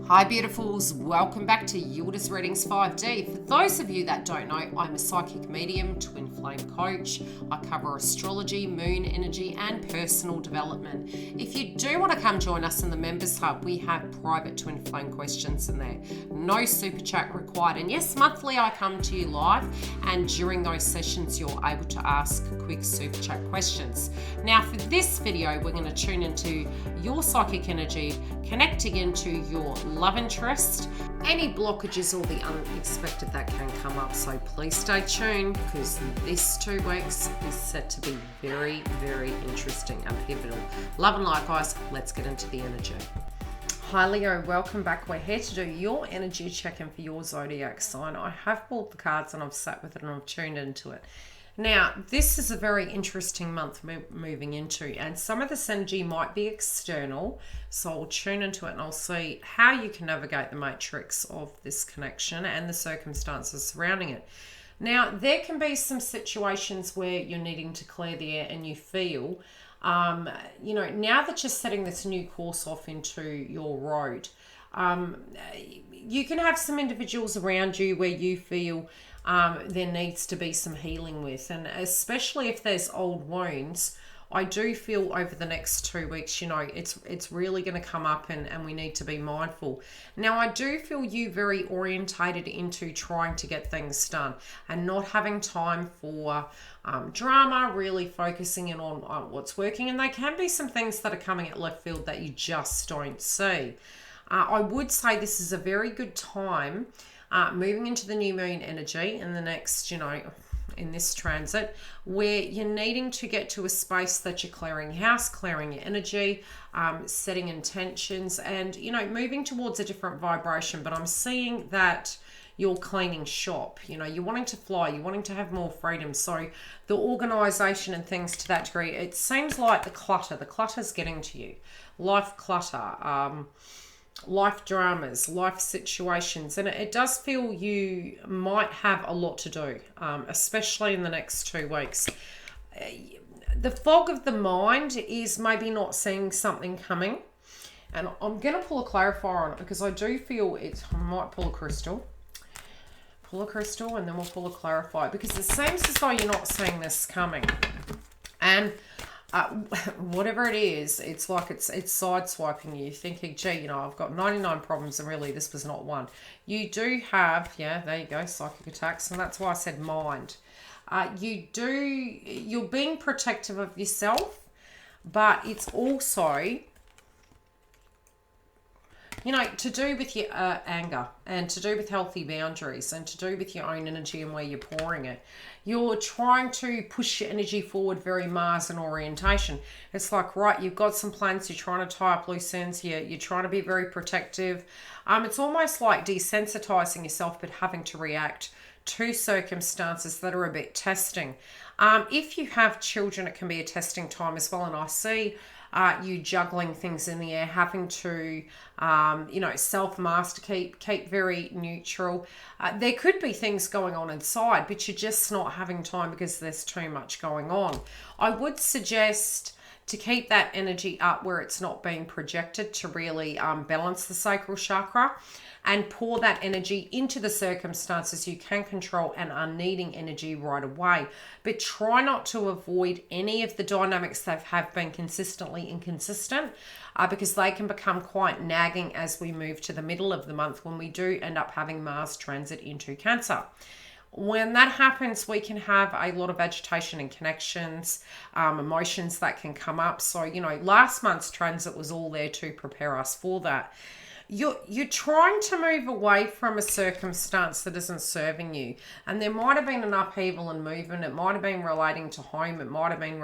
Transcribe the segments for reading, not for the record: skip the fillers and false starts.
Hi beautifuls, welcome back to YILDIZ Readings 5D. For those of you that don't know, I'm a psychic medium, twin flame coach. I cover astrology, moon energy and personal development. If you do want to come join us in the members hub, we have private twin flame questions in there. No super chat required. And yes, monthly I come to you live, and during those sessions you're able to ask quick super chat questions. Now for this video, we're going to tune into your psychic energy, connecting into your love interest, any blockages or the unexpected that can come up. So please stay tuned, because this 2 weeks is set to be very, very interesting and pivotal. Love and light, guys. Let's get into the energy. Hi Leo, welcome back. We're here to do your energy check-in for your zodiac sign. I have pulled the cards and I've sat with it and I've tuned into it. Now, this is a very interesting month moving into, and some of this energy might be external, so I'll tune into it and I'll see how you can navigate the matrix of this connection and the circumstances surrounding it. Now, there can be some situations where you're needing to clear the air and you feel, now that you're setting this new course off into your road, you can have some individuals around you where you feel there needs to be some healing with, and especially if there's old wounds, I do feel over the next 2 weeks, it's really going to come up, and we need to be mindful. Now, I do feel you very orientated into trying to get things done and not having time for drama, really focusing in on what's working, and there can be some things that are coming at left field that you just don't see. I would say this is a very good time moving into the new moon energy in the next, in this transit, where you're needing to get to a space that you're clearing house, clearing your energy, setting intentions, and, moving towards a different vibration. But I'm seeing that you're cleaning shop, you're wanting to fly, you're wanting to have more freedom. So the organization and things to that degree, it seems like the clutter's getting to you. Life clutter, life dramas, life situations, and it does feel you might have a lot to do, especially in the next 2 weeks. The fog of the mind is maybe not seeing something coming, and I'm going to pull a clarifier on it because I do feel I might pull a crystal, and then we'll pull a clarifier, because it seems as though you're not seeing this coming, and whatever it is, it's like it's sideswiping you, thinking, gee, I've got 99 problems and really this was not one. You do have, there you go, psychic attacks, and that's why I said mind. You're being protective of yourself, but it's also, to do with your anger, and to do with healthy boundaries, and to do with your own energy and where you're pouring it. You're trying to push your energy forward, very Mars in orientation. It's like, right, you've got some plans, you're trying to tie up loose ends, you're trying to be very protective. It's almost like desensitizing yourself, but having to react to circumstances that are a bit testing. If you have children, it can be a testing time as well, and I see you juggling things in the air, having to, self-master, keep very neutral. There could be things going on inside, but you're just not having time because there's too much going on. I would suggest to keep that energy up where it's not being projected, to really balance the sacral chakra and pour that energy into the circumstances you can control and are needing energy right away. But try not to avoid any of the dynamics that have been consistently inconsistent, because they can become quite nagging as we move to the middle of the month, when we do end up having Mars transit into Cancer. When that happens, we can have a lot of agitation and connections, emotions that can come up. So, last month's transit was all there to prepare us for that. You're trying to move away from a circumstance that isn't serving you. And there might have been an upheaval and movement. It might have been relating to home. It might have been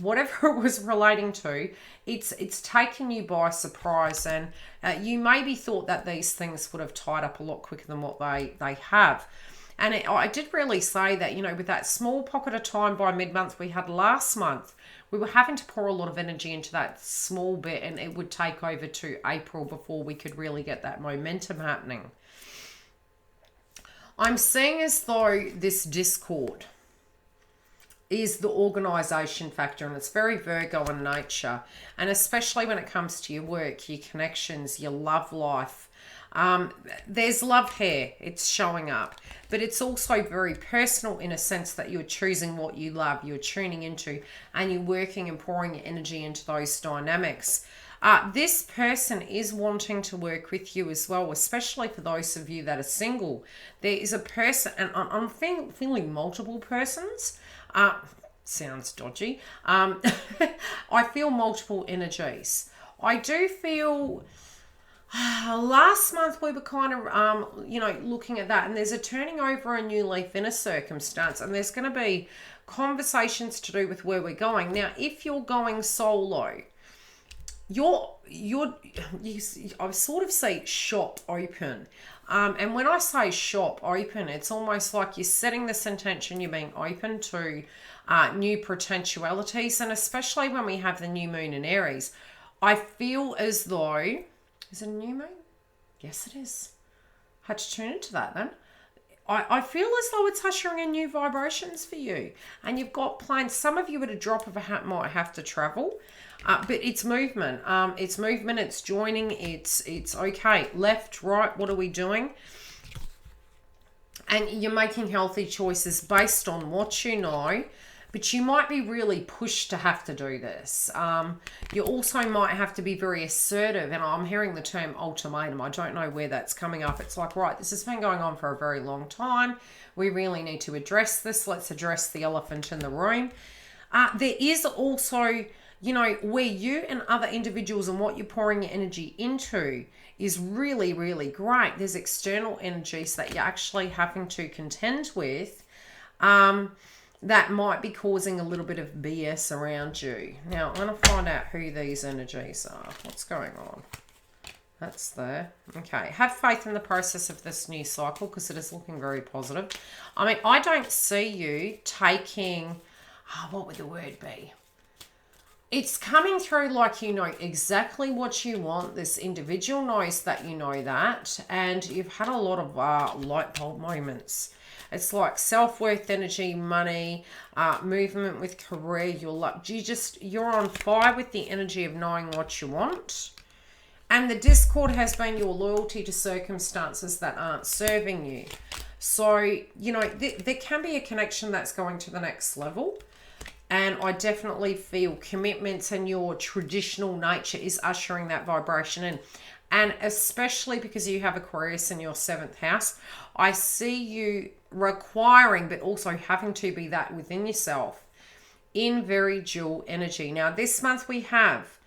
whatever it was relating to. It's taken you by surprise. And you maybe thought that these things would have tied up a lot quicker than what they have. And I did really say that, with that small pocket of time by mid-month we had last month, we were having to pour a lot of energy into that small bit, and it would take over to April before we could really get that momentum happening. I'm seeing as though this discord is the organization factor, and it's very Virgo in nature, and especially when it comes to your work, your connections, your love life. There's love here, it's showing up, but it's also very personal in a sense that you're choosing what you love, you're tuning into, and you're working and pouring your energy into those dynamics. This person is wanting to work with you as well, especially for those of you that are single. There is a person, and I'm feeling multiple persons. Sounds dodgy. I feel multiple energies. I do feel last month we were kind of, looking at that, and there's a turning over a new leaf in a circumstance, and there's going to be conversations to do with where we're going. Now, if you're going solo, I sort of say shop open. And when I say shop open, it's almost like you're setting this intention, you're being open to new potentialities. And especially when we have the new moon in Aries, I feel as though, is it a new moon? Yes, it is. Had to tune into that then. I feel as though it's ushering in new vibrations for you. And you've got plans. Some of you at a drop of a hat might have to travel. But it's movement. It's joining. It's okay. Left, right, what are we doing? And you're making healthy choices based on what you know. But you might be really pushed to have to do this. You also might have to be very assertive. And I'm hearing the term ultimatum. I don't know where that's coming up. It's like, right, this has been going on for a very long time. We really need to address this. Let's address the elephant in the room. There is also, where you and other individuals and what you're pouring your energy into is really, really great. There's external energies that you're actually having to contend with. That might be causing a little bit of BS around you. Now, I'm going to find out who these energies are. What's going on? That's there. Okay. Have faith in the process of this new cycle because it is looking very positive. I mean, I don't see you taking, what would the word be? It's coming through like you know exactly what you want. This individual knows that you know that. And you've had a lot of light bulb moments. It's like self-worth, energy, money, movement with career, your luck. You're on fire with the energy of knowing what you want. And the discord has been your loyalty to circumstances that aren't serving you. So, there can be a connection that's going to the next level. And I definitely feel commitments and your traditional nature is ushering that vibration in. And especially because you have Aquarius in your 7th house, I see you requiring, but also having to be that within yourself in very dual energy. Now, this month we have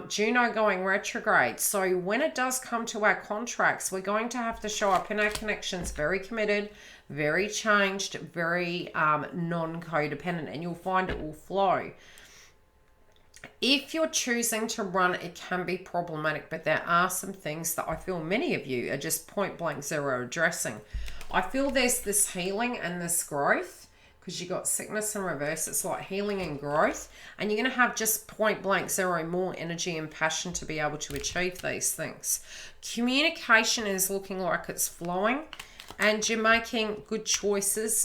Juno going retrograde. So when it does come to our contracts, we're going to have to show up in our connections very committed, very changed, very non-codependent, and you'll find it will flow. If you're choosing to run, it can be problematic, but there are some things that I feel many of you are just point blank zero addressing. I feel there's this healing and this growth because you got sickness in reverse. It's like healing and growth, and you're going to have just point blank zero more energy and passion to be able to achieve these things. Communication is looking like it's flowing. And you're making good choices,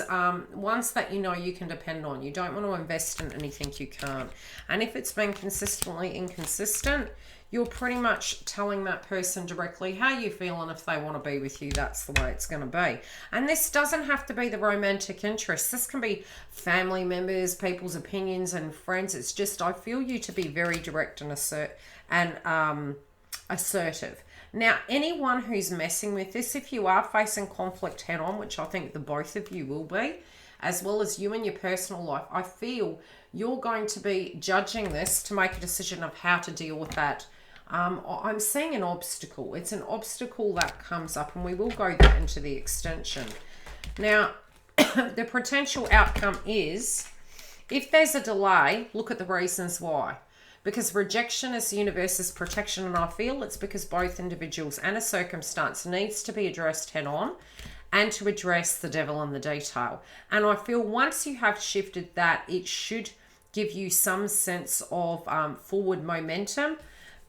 ones that you can depend on. You don't want to invest in anything you can't. And if it's been consistently inconsistent, you're pretty much telling that person directly how you feel, and if they want to be with you, that's the way it's going to be. And this doesn't have to be the romantic interest. This can be family members, people's opinions, and friends. It's just I feel you to be very direct and assertive. Now, anyone who's messing with this, if you are facing conflict head on, which I think the both of you will be, as well as you in your personal life, I feel you're going to be judging this to make a decision of how to deal with that. I'm seeing an obstacle. It's an obstacle that comes up, and we will go that into the extension. Now, the potential outcome is, if there's a delay, look at the reasons why. Because rejection is the universe's protection, and I feel it's because both individuals and a circumstance needs to be addressed head on and to address the devil in the detail. And I feel once you have shifted that, it should give you some sense of forward momentum.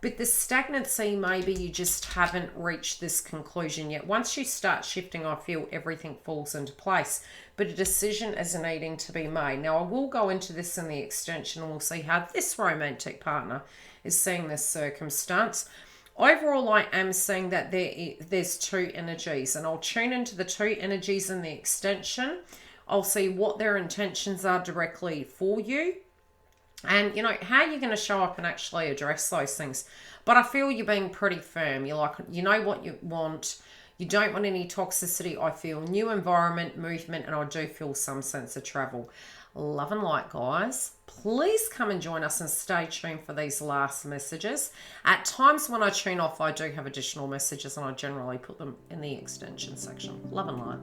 But the stagnancy, maybe you just haven't reached this conclusion yet. Once you start shifting, I feel everything falls into place. But a decision is needing to be made. Now, I will go into this in the extension and we'll see how this romantic partner is seeing this circumstance. Overall, I am seeing that there's two energies, and I'll tune into the two energies in the extension. I'll see what their intentions are directly for you. And, you know, how you're going to show up and actually address those things. But I feel you're being pretty firm. You're like, you know what you want. You don't want any toxicity. I feel new environment, movement, and I do feel some sense of travel. Love and light, guys. Please come and join us and stay tuned for these last messages. At times when I tune off, I do have additional messages and I generally put them in the extension section. Love and light.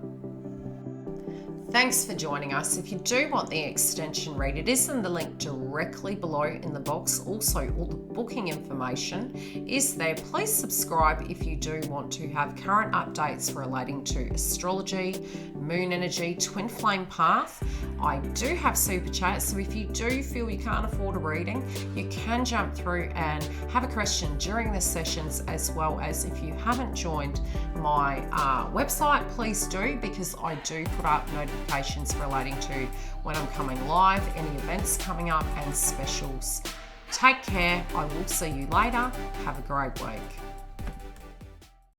Thanks for joining us. If you do want the extension read, it is in the link directly below in the box. Also, all the booking information is there. Please subscribe if you do want to have current updates relating to astrology, moon energy, twin flame path. I do have super chats, so if you do feel you can't afford a reading, you can jump through and have a question during the sessions, as well as if you haven't joined my website, please do, because I do put up notifications relating to when I'm coming live, any events coming up, and specials. Take care. I will see you later. Have a great week.